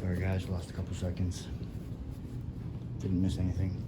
Sorry guys, lost a couple seconds. Didn't miss anything.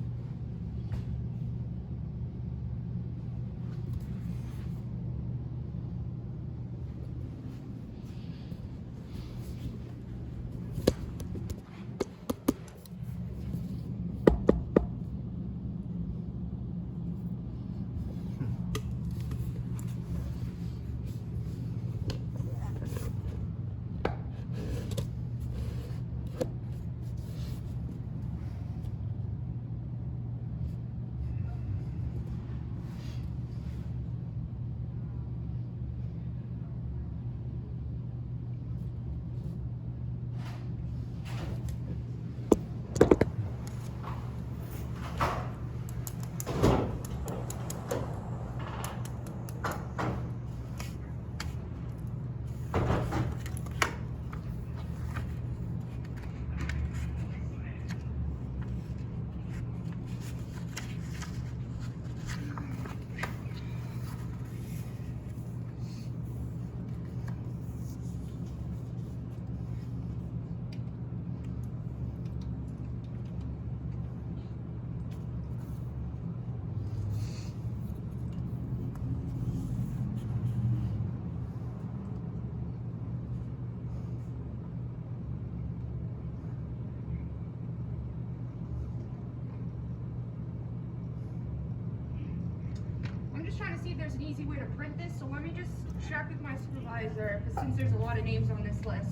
Trying to see if there's an easy way to print this, so let me just check with my supervisor, because since there's a lot of names on this list.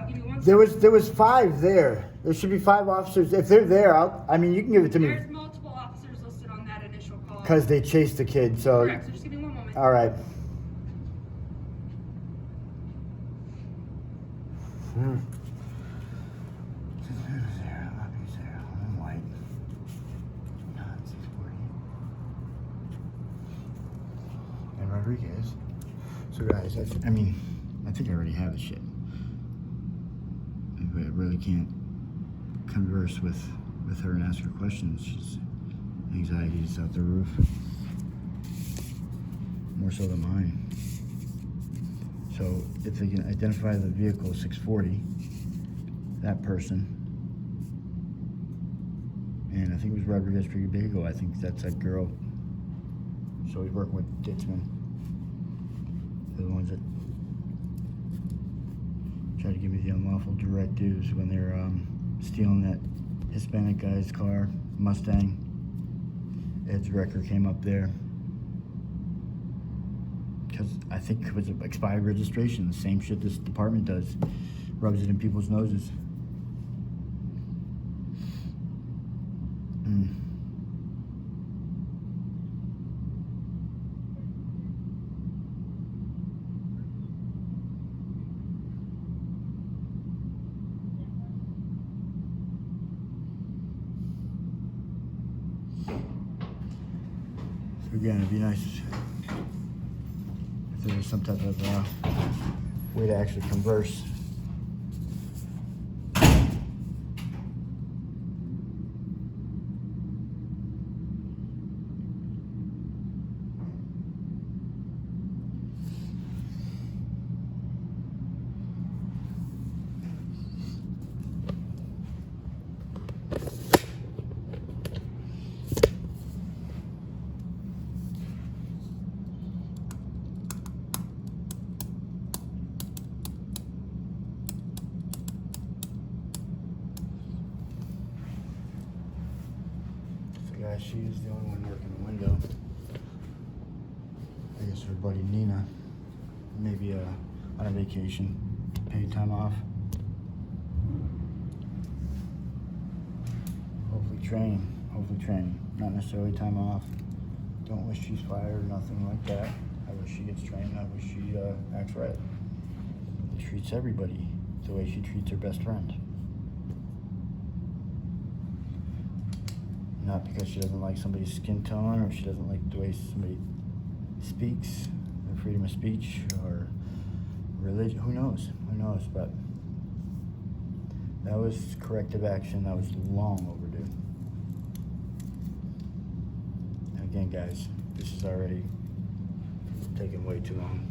Give me one second. There was 5 there. There should be 5 officers. If they're there, I mean, you can give it to me. There's multiple officers listed on that initial call. Because they chased the kid, so. Correct, so just give me one moment. All right. And Rodriguez. So guys, I mean, I think I already have the shit. I really can't converse with her and ask her questions. She's anxiety is out the roof. More so than mine. So if they can identify the vehicle 640, that person, and I think it was Rodriguez Priego, I think that's that girl. So he's working with Ditzman. They're the ones that try to give me the unlawful directives when they're stealing that Hispanic guy's car, Mustang. Ed's wrecker came up there. Because I think it was an expired registration, the same shit this department does. Rubs it in people's noses. So again, it'd be nice if there was some type of way to actually converse. Yeah, she is the only one working the window. I guess her buddy Nina, maybe on a vacation, paid time off. Hopefully training, not necessarily time off. Don't wish she's fired, nothing like that. I wish she gets trained, I wish she acts right. Treats everybody the way she treats her best friend. Not because she doesn't like somebody's skin tone or she doesn't like the way somebody speaks, or freedom of speech, or religion, who knows, but that was corrective action that was long overdue. And again, guys, this is already taking way too long.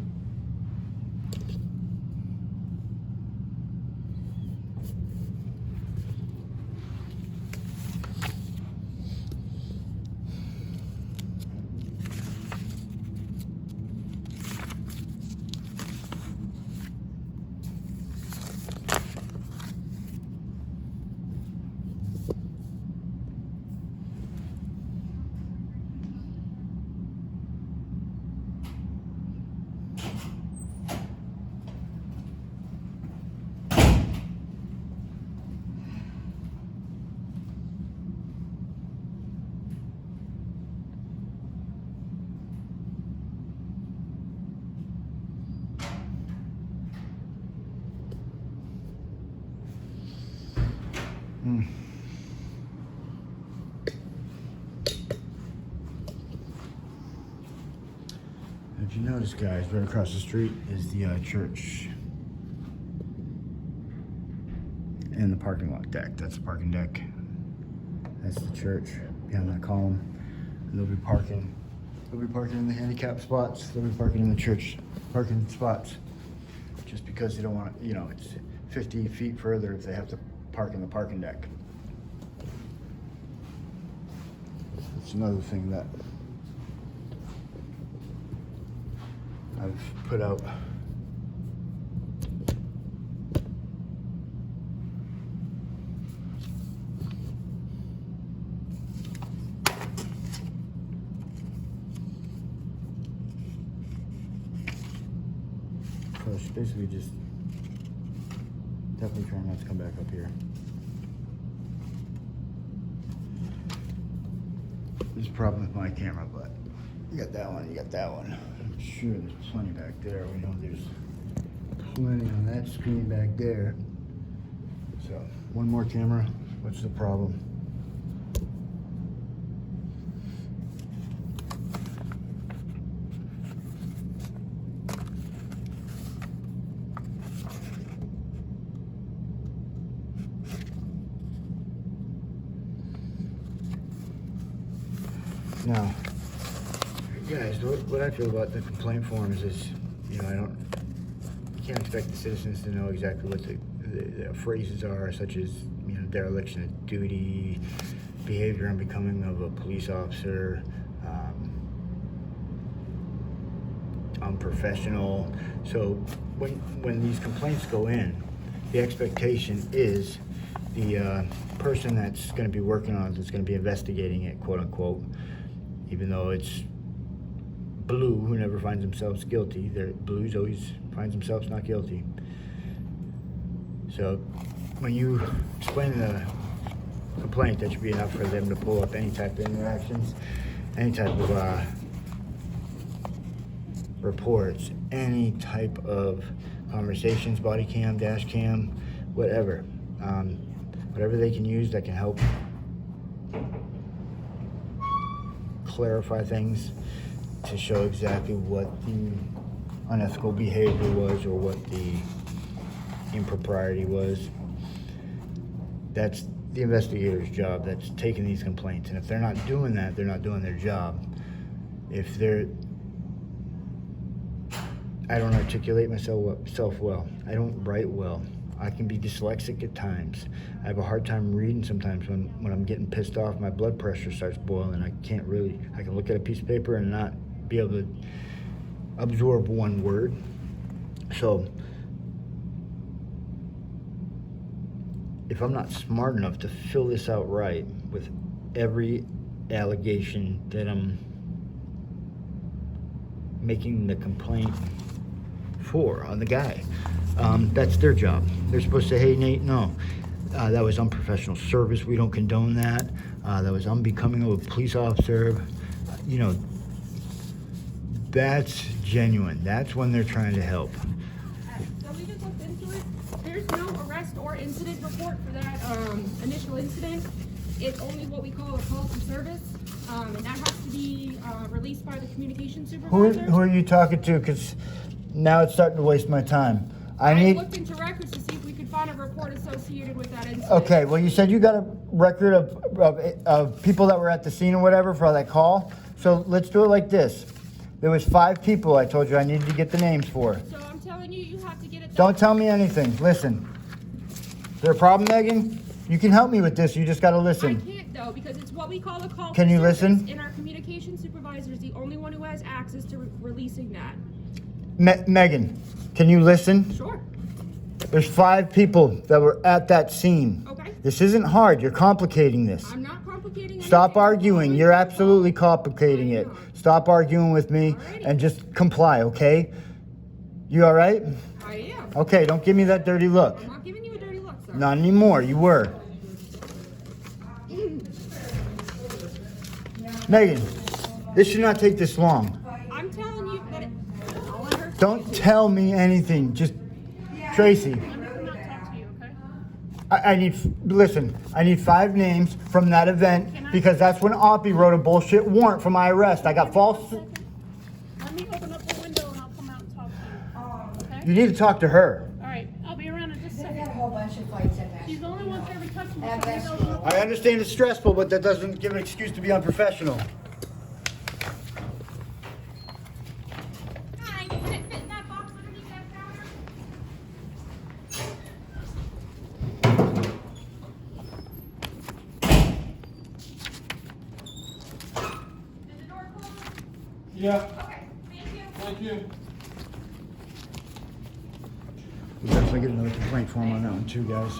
Hmm. If you notice, guys, right across the street is the church and the parking lot deck. That's the parking deck. That's the church behind that column. And they'll be parking. They'll be parking in the handicap spots. They'll be parking in the church parking spots. Just because they don't want to, you know, it's 50 feet further if they have to park in the parking deck. It's another thing that I've put out. So it's basically just definitely trying not to come back up here. There's a problem with my camera, but you got that one, you got that one. I'm sure there's plenty back there. We know there's plenty on that screen back there. So, one more camera. What's the problem? Now, guys, what I feel about the complaint forms is, you know, you can't expect the citizens to know exactly what the phrases are, such as, you know, dereliction of duty, behavior unbecoming of a police officer, unprofessional. So when these complaints go in, the expectation is the person that's going to be working on it, that's going to be investigating it, quote unquote, even though it's Blue who never finds themselves guilty. Blue's always finds themselves not guilty. So when you explain the complaint, that should be enough for them to pull up any type of interactions, any type of reports, any type of conversations, body cam, dash cam, whatever. Whatever they can use that can help clarify things to show exactly what the unethical behavior was or what the impropriety was. That's the investigator's job. That's taking these complaints. And if they're not doing that, they're not doing their job. If I don't articulate myself well. I don't write well. I can be dyslexic at times. I have a hard time reading sometimes when I'm getting pissed off. My blood pressure starts boiling. I can look at a piece of paper and not be able to absorb one word. So if I'm not smart enough to fill this out right with every allegation that I'm making the complaint for on the guy, that's their job. They're supposed to say, hey, Nate, no, that was unprofessional service. We don't condone that. That was unbecoming of a police officer. You know, that's genuine. That's when they're trying to help. So we just looked into it. There's no arrest or incident report for that initial incident. It's only what we call a call for service, and that has to be released by the communication supervisor. Who are you talking to? Because now it's starting to waste my time. I looked into records to see if we could find a report associated with that incident. Okay, well, you said you got a record of people that were at the scene or whatever for that call. So let's do it like this. There was 5 people I told you I needed to get the names for. So I'm telling you, you have to get it done. Don't tell me anything. Listen. Is there a problem, Megan? You can help me with this. You just got to listen. I can't, though, because it's what we call a call Can for you service, listen? and our communication supervisor is the only one who has access to releasing that. Megan, can you listen? Sure. There's 5 people that were at that scene. Okay. This isn't hard. You're complicating this. I'm not complicating Stop anything. arguing. You're absolutely complicating it. Stop arguing with me Alrighty. and just comply, okay? You all right? I am. Okay, don't give me that dirty look. I'm not giving you a dirty look, sir. Not anymore. You were. Megan, this should not take this long. I'm telling you that I'll let her. Don't tell me anything. Just, Tracy. Let me not talk to you, okay? I need, listen, I need 5 names from that event because that's when Oppy wrote a bullshit warrant for my arrest. I got false. Let me open up the window and I'll come out and talk to you. Okay? You need to talk to her. All right, I'll be around in just a They've had a second. whole bunch of fights at that. She's the only one to ever touch me. At so that we don't school. know. I understand it's stressful, but that doesn't give an excuse to be unprofessional. Hi, can it fit in that box underneath that counter? Is the door closed? Yeah, Okay, thank you. thank you. We'll definitely get another complaint form on that one too, guys.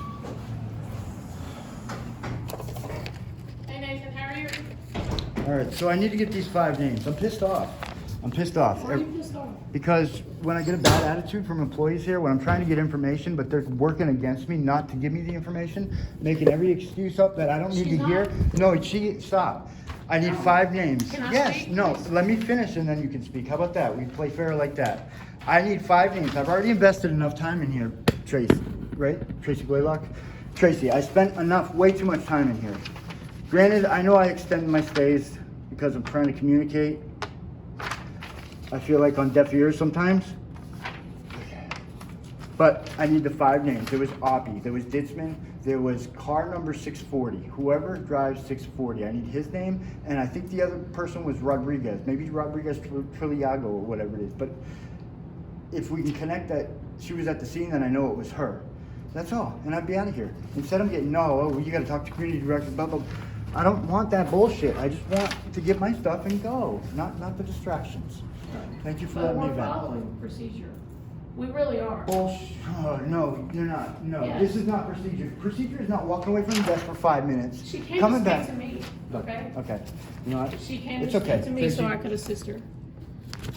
Hey Nathan, how are you? All right, so I need to get these 5 names. I'm pissed off. I'm pissed off. Why are you pissed off? Because when I get a bad attitude from employees here, when I'm trying to get information, but they're working against me not to give me the information, making every excuse up that I don't need She's to hear. No, stop. I need 5 names. Can I Yes, speak, no, please? let me finish and then you can speak. How about that? We play fair like that. I need 5 names. I've already invested enough time in here, Tracy, right? Tracy Blaylock? Tracy, I spent way too much time in here. Granted, I know I extend my stays because I'm trying to communicate. I feel like on deaf ears sometimes. But I need the 5 names. There was Oppy, there was Ditzman, there was car number 640. Whoever drives 640, I need his name, and I think the other person was Rodriguez. Maybe Rodriguez Triliago or whatever it is. But if we can connect that she was at the scene, then I know it was her. That's all, and I'd be out of here. Instead I'm getting, you gotta talk to community director, blah, blah. I don't want that bullshit. I just want to get my stuff and go, not the distractions. Thank you for But letting me we're vent. following procedure. We really are. Bullshit. Oh, no, you're not. No, Yes. this is not procedure. Procedure is not walking away from the desk for 5 minutes. She came coming to back. speak to me, okay? Okay. You know what? She came It's to okay. speak to me so Tracy, I could assist her.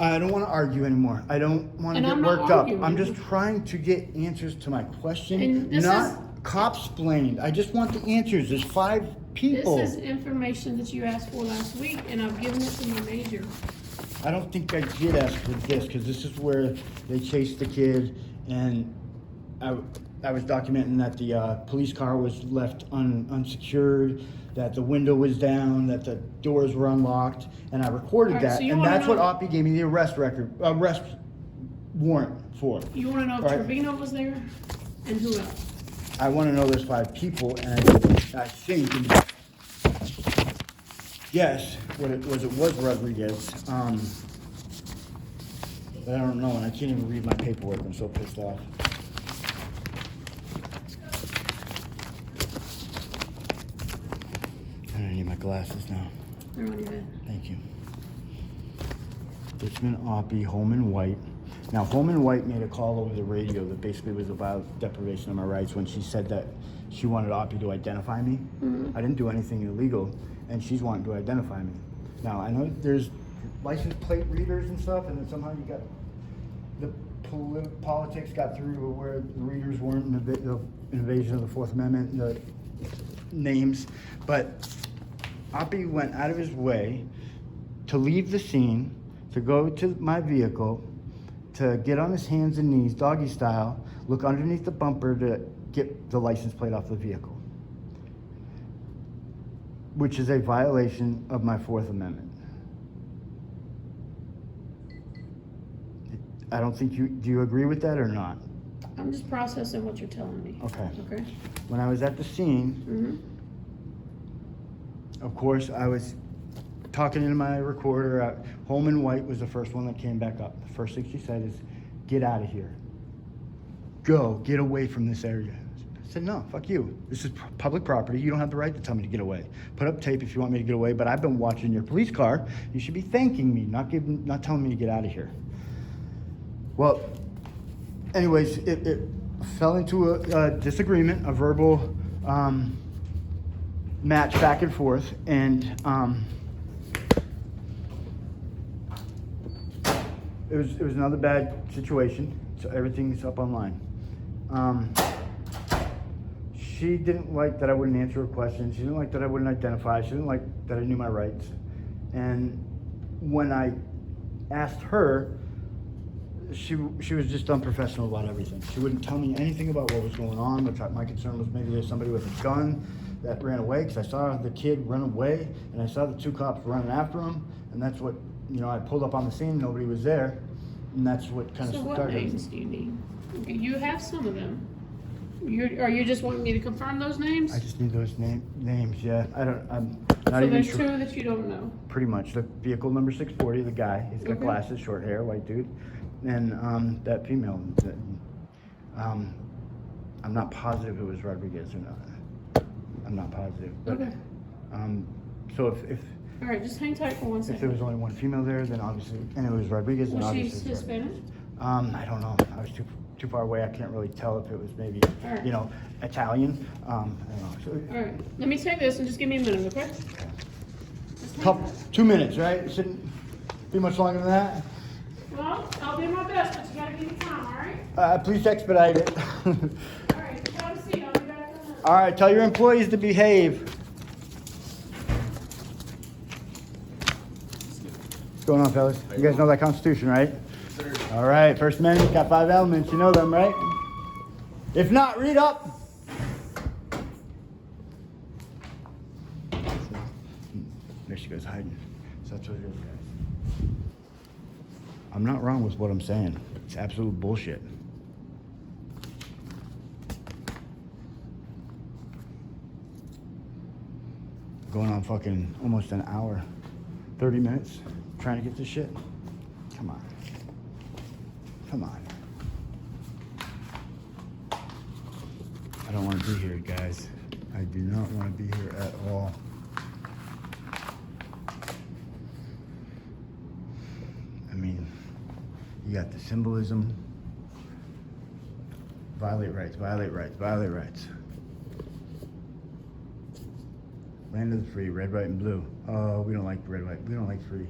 I don't want to argue anymore. I don't want to And get I'm not worked up. arguing. I'm just trying to get answers to my question, And this not is- cop-splained. I just want the answers. There's 5 people. This is information that you asked for last week, and I've given it to my major. I don't think I did ask for this because this is where they chased the kid, and I was documenting that the police car was left unsecured, that the window was down, that the doors were unlocked, and I recorded All right, that, so you and wanna that's what know- Oppy gave me the arrest warrant for. You wanna know if All right. Trevino was there, and who else? I want to know there's 5 people, and I think, yes, it was Rodriguez. But I don't know, and I can't even read my paperwork. I'm so pissed off. I need my glasses now. They're on your head. Thank you. Richmond Oppy, Holman White. Now, Holman White made a call over the radio that basically was about deprivation of my rights when she said that she wanted Oppy to identify me. I didn't do anything illegal, and she's wanting to identify me. Now, I know there's license plate readers and stuff, and then somehow you got the politics got through to where the readers weren't an invasion of the Fourth Amendment, the names, but Oppy went out of his way to leave the scene, to go to my vehicle, to get on his hands and knees, doggy style, look underneath the bumper to get the license plate off the vehicle, which is a violation of my Fourth Amendment. I don't think do you agree with that or not? I'm just processing what you're telling me. Okay. Okay? When I was at the scene, of course, I was talking into my recorder. Holman White was the first one that came back up. The first thing she said is, "Get out of here. Go, get away from this area." I said, "No, fuck you. This is public property. You don't have the right to tell me to get away. Put up tape if you want me to get away, but I've been watching your police car. You should be thanking me, not telling me to get out of here." Well, anyways, it fell into a disagreement, a verbal match back and forth, and it was another bad situation. So everything's up online. She didn't like that I wouldn't answer her questions. She didn't like that I wouldn't identify. She didn't like that I knew my rights. And when I asked her, she was just unprofessional about everything. She wouldn't tell me anything about what was going on, which my concern was maybe there's somebody with a gun that ran away, because I saw the kid run away, and I saw the 2 cops running after him, and that's what, you know, I pulled up on the scene, nobody was there, and that's what kind of So what started. names do you need? Okay, you have some of them. Are you just wanting me to confirm those names? I just need those names, yeah. I'm not So even there's sure. 2 that you don't know. Pretty much. The vehicle number 640, the guy, he's got Okay. glasses, short hair, white dude, and that female. I'm not positive it was Rodriguez or not. I'm not positive. But, Okay. so if All right, just hang tight for 1 there second. was only one female there, then obviously, and it was Rodriguez, then Was she obviously it's Hispanic? Rodriguez. I don't know. I was too far away. I can't really tell if it was maybe, All right. you know, Italian. I don't know. So, All right, let me take this and just give me a minute, okay? Just hang couple, tight. 2 minutes, right? Shouldn't be much longer than that. Well, I'll do my best, but you gotta give me time, all right? Please expedite it. All right, have a seat, I'll be back in a minute. All right, tell your employees to behave. What's going on, fellas? You guys know that Constitution, right? All right, First Amendment got 5 elements. You know them, right? If not, read up. There she goes hiding. So that's what it is, guys. I'm not wrong with what I'm saying. It's absolute bullshit. Going on fucking almost an hour, 30 minutes, trying to get this shit. Come on. Come on. I don't want to be here, guys. I do not want to be here at all. I mean, you got the symbolism. Violate rights, violate rights, violate rights. Land of the free, red, white, and blue. Oh, we don't like red, white. We don't like free.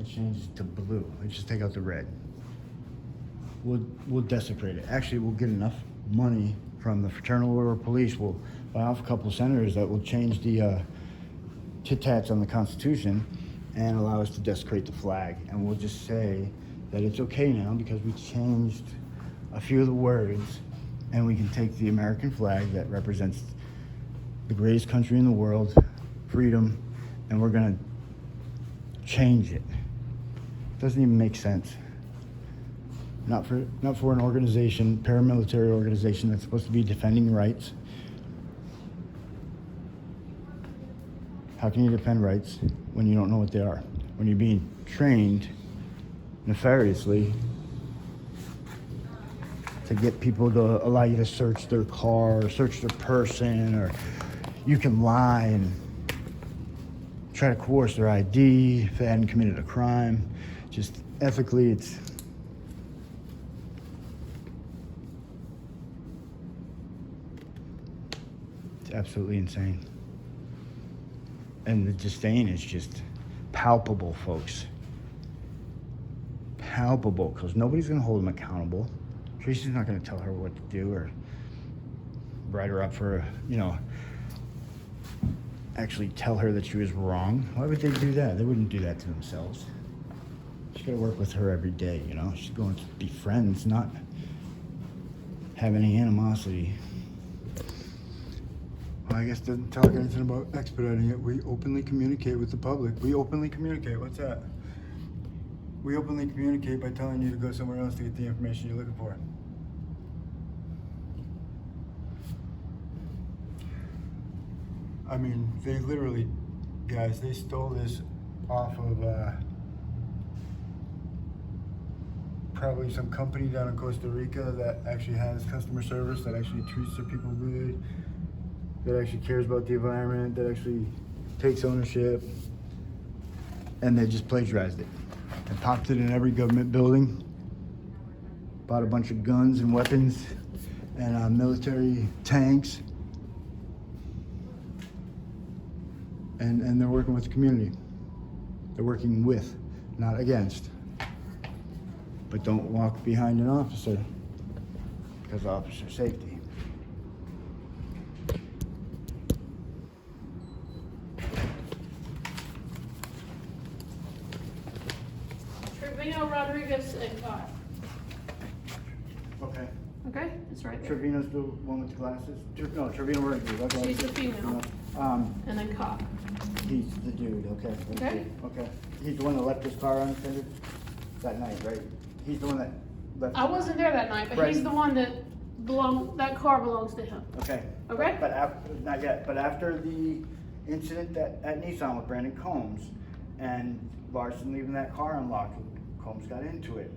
It changes to blue. Let's just take out the red. We'll desecrate it. Actually, we'll get enough money from the Fraternal Order of Police. We'll buy off a couple of senators that will change the tit-tats on the Constitution and allow us to desecrate the flag. And we'll just say that it's okay now because we changed a few of the words, and we can take the American flag that represents the greatest country in the world, freedom, and we're gonna change it. Doesn't even make sense. Not for an organization, paramilitary organization that's supposed to be defending rights. How can you defend rights when you don't know what they are? When you're being trained nefariously to get people to allow you to search their car, or search their person, or you can lie and try to coerce their ID if they hadn't committed a crime. Just ethically, it's absolutely insane. And the disdain is just palpable, folks. Palpable, because nobody's going to hold them accountable. Tracy's not going to tell her what to do or write her up for, actually tell her that she was wrong. Why would they do that? They wouldn't do that to themselves. She's got to work with her every day, She's going to be friends, not have any animosity. Well, I guess doesn't tell her anything about expediting it. We openly communicate with the public. We openly communicate. What's that? We openly communicate by telling you to go somewhere else to get the information you're looking for. I mean, they literally, guys, they stole this off of probably some company down in Costa Rica that actually has customer service, that actually treats their people good, that actually cares about the environment, that actually takes ownership, and they just plagiarized it and popped it in every government building, bought a bunch of guns and weapons and military tanks, and they're working with the community. They're working with, not against. But don't walk behind an officer because of officer safety. Trevino Rodriguez and caught. It's right there. Trevino's the one with the glasses? No, Trevino Murphy. Okay. She's the female. And then cop. He's the dude, okay. Okay. Okay. He's the one that left his car unattended that night, right? He's the one that left. I wasn't there that night, but Right. he's the one that that car belongs to him. Okay. Okay? But after, not yet, but after the incident at Nissan with Brandon Combs and Larson leaving that car unlocked, Combs got into it.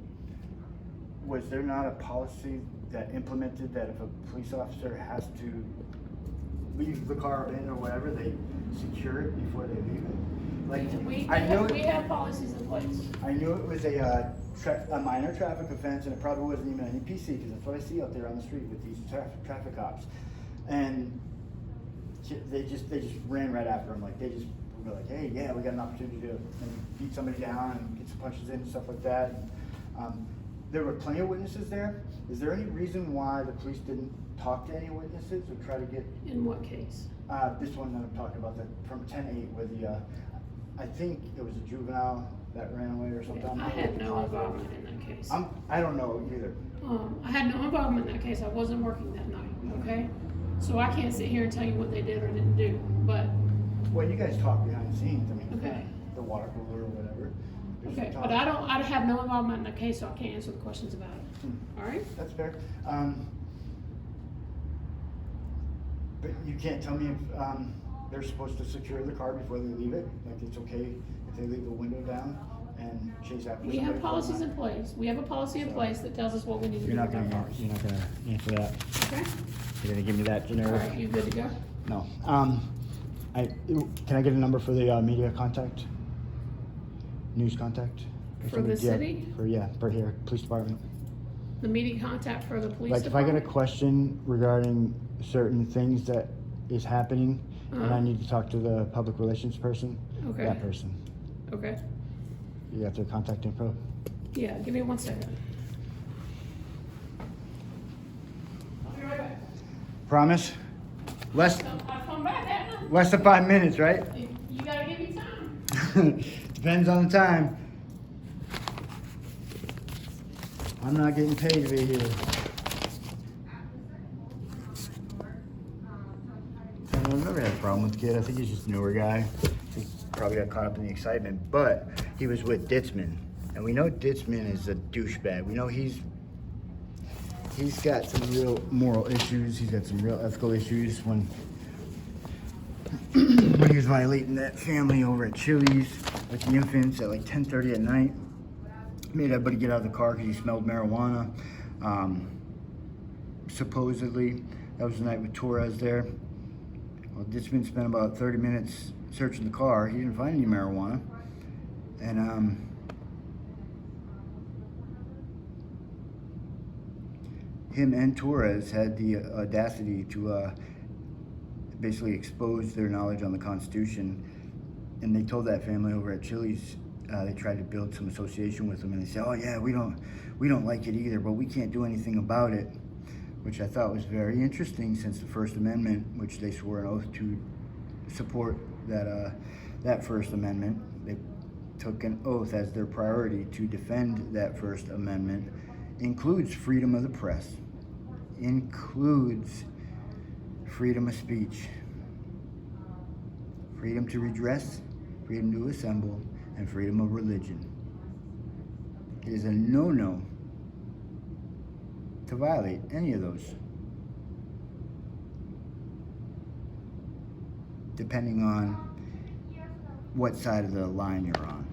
Was there not a policy that implemented that if a police officer has to leave the car in or whatever, they secure it before they leave it? Like, We have policies in place. I knew it was a minor traffic offense, and it probably wasn't even an EPC, because that's what I see out there on the street with these traffic cops. And they just ran right after him. Like, they just were like, hey, yeah, we got an opportunity to beat somebody down and get some punches in and stuff like that. And, there were plenty of witnesses there. Is there any reason why the police didn't talk to any witnesses or try to get? In what case? This one that I'm talking about, that from 10-8, where the I think it was a juvenile that ran away or something. I had no involvement in that case. I don't know either. I had no involvement in that case. I wasn't working that night, okay? So I can't sit here and tell you what they did or didn't do, but. Well, you guys talk behind the scenes. I mean, Okay. The water cooler or whatever. There's Okay, some but talk. I have no involvement in that case, so I can't answer the questions about it. All right? That's fair. But you can't tell me if they're supposed to secure the car before they leave it? Like, it's okay if they leave the window down and chase after We somebody? have policies in place. We have a policy in place that tells us what we need to do You're not with our gonna cars. answer that. Okay? You're gonna give me that All generic? right, you good to go? No. Can I get a number for the media contact? News contact? Or For the something? Yeah, city? For here, police department. The media contact for the police Like, if I get a department? question regarding certain things that is happening, and I need to talk to the public relations person, Okay. that person. Okay. You got their contact info? Yeah, give me 1 second. I'll be right back. Promise? Less I'll come back, Edna. less than 5 minutes, right? You gotta give me time. Depends on the time. I'm not getting paid to be here. I've never had a problem with the kid. I think he's just a newer guy. He probably got caught up in the excitement, but he was with Ditzman, and we know Ditzman is a douchebag. We know he's got some real moral issues. He's got some real ethical issues when he was violating that family over at Chili's with the infants at like 10:30 at night. Made everybody get out of the car because he smelled marijuana. Supposedly, that was the night with Torres there. Well, Ditzman spent about 30 minutes searching the car. He didn't find any marijuana. And him and Torres had the audacity to basically expose their knowledge on the Constitution. And they told that family over at Chili's, they tried to build some association with them, and they said, oh yeah, we don't like it either, but we can't do anything about it. Which I thought was very interesting, since the First Amendment, which they swore an oath to support that First Amendment. They took an oath as their priority to defend that First Amendment. Includes freedom of the press, includes freedom of speech, freedom to redress, freedom to assemble, and freedom of religion. It is a no-no to violate any of those, depending on what side of the line you're on.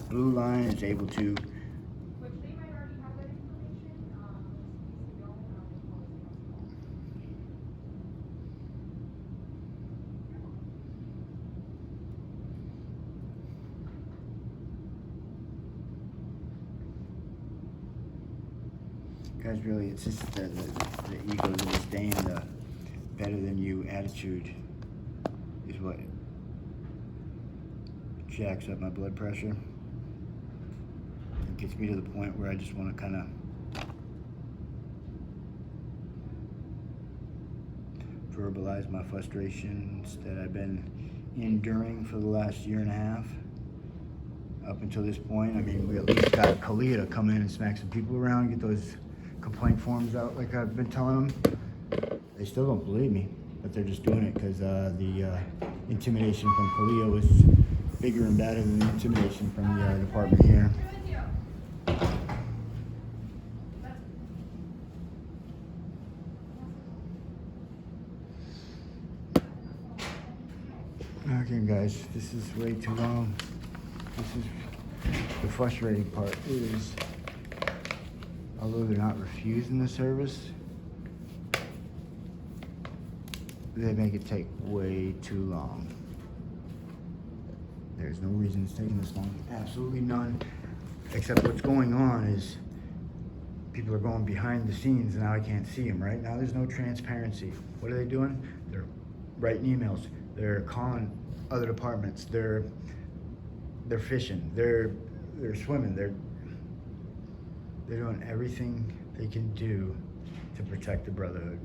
Blue line is able to guys, really, it's just the ego, the disdain, the better than you attitude is what jacks up my blood pressure. It gets me to the point where I just want to kind of verbalize my frustrations that I've been enduring for the last year and a half. Up until this point, I mean, we at least got Kalia to come in and smack some people around, get those complaint forms out like I've been telling them. They still don't believe me, but they're just doing it because the intimidation from Polio was bigger and badder than the intimidation from the department here. Okay guys, this is way too long. This is the frustrating part is, although they're not refusing the service, they make it take way too long. There's no reason it's taking this long. Absolutely none. Except what's going on is people are going behind the scenes and now I can't see them, right? Now there's no transparency. What are they doing? They're writing emails. They're calling other departments. They're fishing. They're swimming. They're doing everything they can do to protect the brotherhood.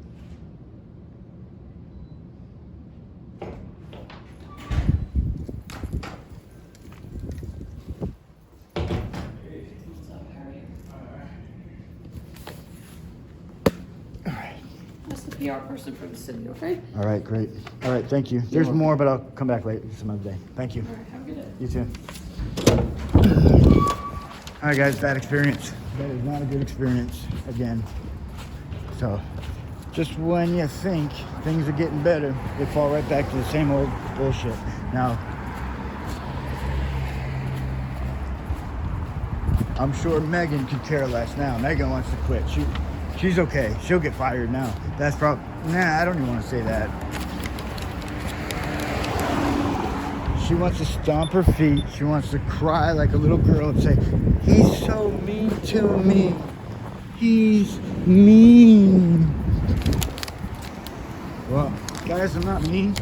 That's the PR person for the city, okay? All right, great. All right, thank you. There's more, but I'll come back later some other day. Thank you. All right, have a good day. You too. All right, guys, bad experience. That is not a good experience again. So, just when you think things are getting better, they fall right back to the same old bullshit. Now, I'm sure Megan could care less now. Megan wants to quit. She's okay. She'll get fired now. That's probably... Nah, I don't even want to say that. She wants to stomp her feet. She wants to cry like a little girl and say, he's so mean to me. He's mean. Well, guys, I'm not mean.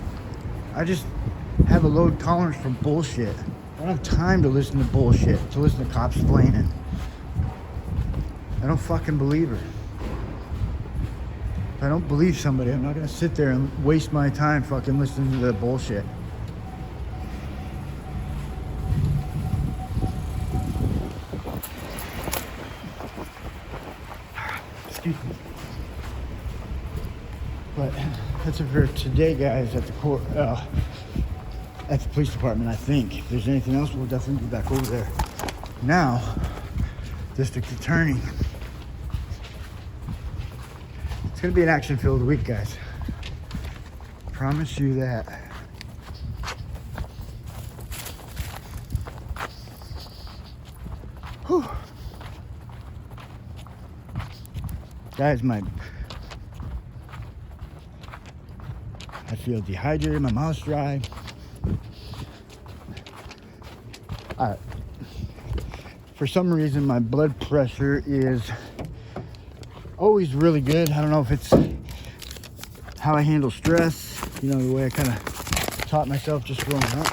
I just have a low tolerance for bullshit. I don't have time to listen to bullshit, to listen to cops complaining. I don't fucking believe her. If I don't believe somebody, I'm not gonna sit there and waste my time fucking listening to the bullshit. Excuse me. But that's it for today, guys, at the court, at the police department, I think. If there's anything else, we'll definitely be back over there. Now, district attorney. It's gonna be an action-filled week, guys. Promise you that. Whew. Guys, I feel dehydrated, my mouth's dry. For some reason, my blood pressure is always really good. I don't know if it's how I handle stress, you know, the way I kind of taught myself just growing up,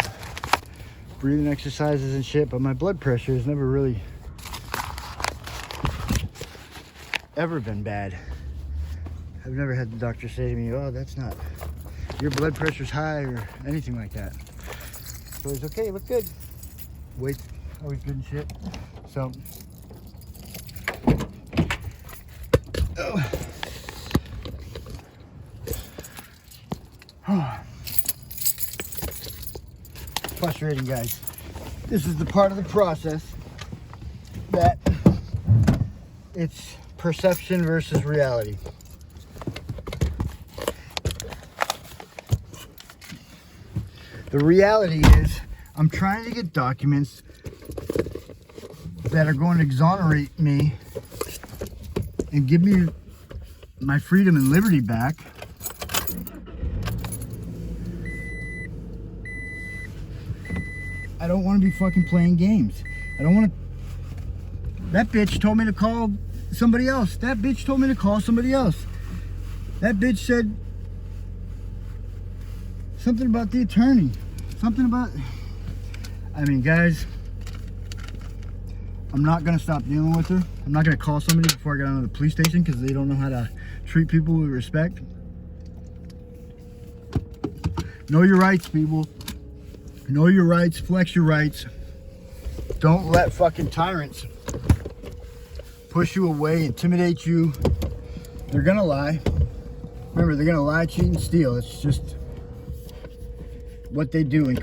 breathing exercises and shit, but my blood pressure has never really ever been bad. I've never had the doctor say to me, oh, that's not, your blood pressure's high or anything like that. So it's okay, look good. Weight's always good and shit. So, frustrating, guys. This is the part of the process that it's perception versus reality. The reality is I'm trying to get documents that are going to exonerate me and give me my freedom and liberty back. I don't want to be fucking playing games. I don't want to... That bitch told me to call somebody else. That bitch told me to call somebody else. That bitch said something about the attorney. Something about... I mean, guys, I'm not going to stop dealing with her. I'm not going to call somebody before I get out of the police station because they don't know how to treat people with respect. Know your rights, people. Know your rights. Flex your rights. Don't let fucking tyrants push you away, intimidate you. They're gonna lie. Remember, they're gonna lie, cheat, and steal. It's just what they do in